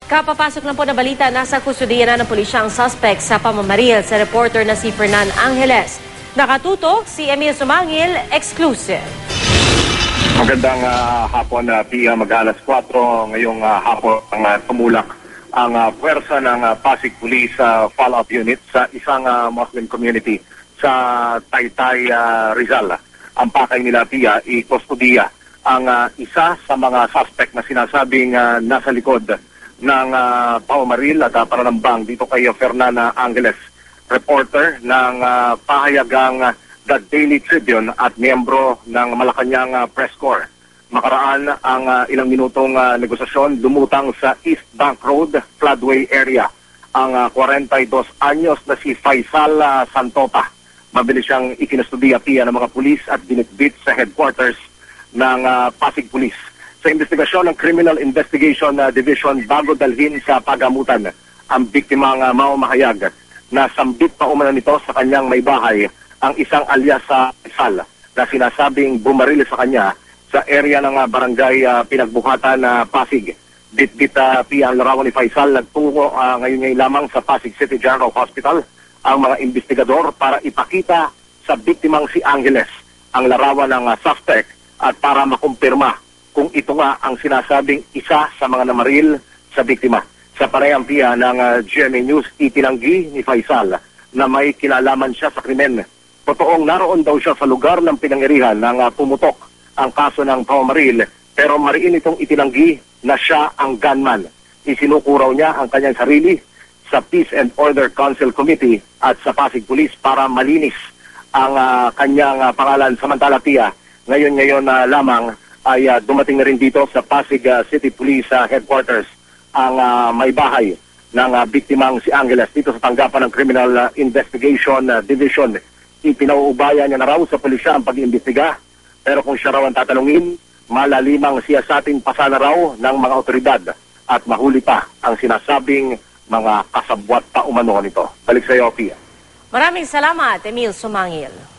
Kapapasok lang po na balita, nasa kustudiya na ng pulisya ang suspect sa pamamaril sa reporter na si Fernan Angeles. Nakatutok si Emil Sumangil, exclusive. Magandang hapon, Pia. Mag-alas 4 ngayong hapon ang tumulak ang puwersa ng Pasig Police Follow-up Unit sa isang Muslim community sa Taytay, Rizal. Ang pakay nila, Pia, i-kustudiya ang isa sa mga suspect na sinasabing nasa likod ng pamamaril at pananambang dito kay Fernan Angeles, reporter ng pahayagang The Daily Tribune at miyembro ng Malacanang Press Corps. Makaraan ang ilang minutong negosasyon, lumutang sa East Bank Road, Floodway area, ang 42 anyos na si Faisal Santopa. Mabilis siyang ikinustudiya, Pia, ng mga pulis at binitbit sa headquarters ng Pasig Police. Sa investigasyon ng Criminal Investigation Division, bago dalhin sa pagamutan ang biktimang mamamahayag na sambit pa umano nito sa kanyang may bahay ang isang alias sa Faisal na sinasabing bumaril sa kanya sa area ng barangay Pinagbuhatan Pasig. Bit-bit ang larawan ni Faisal, nagtungo ngayon lamang sa Pasig City General Hospital ang mga investigador para ipakita sa biktimang si Angeles ang larawan ng suspect at para makumpirma kung ito nga ang sinasabing isa sa mga namaril sa biktima. Sa parehang, Pia, ng GMA News, itinanggi ni Faisal na may kinalaman siya sa krimen. Totoong naroon daw siya sa lugar ng pinangirihan nang pumutok ang kaso ng pamamaril, pero mariin itong itinanggi na siya ang gunman. Isinukuraw niya ang kanyang sarili sa Peace and Order Council Committee at sa Pasig Police para malinis ang kanyang pangalan. Samantala, Pia, ngayon lamang ay dumating na rin dito sa Pasig City Police Headquarters ang may bahay ng biktimang si Angeles dito sa tanggapan ng Criminal Investigation Division. Ipinauubaya niya na raw sa pulisya ang pag-iimbestiga, pero kung siya raw ang tatanungin, malalimang siyasating pasa na raw ng mga otoridad at mahuli pa ang sinasabing mga kasabwat pa umano nito. Balik sa iyo, Pia. Maraming salamat, Emil Sumangil.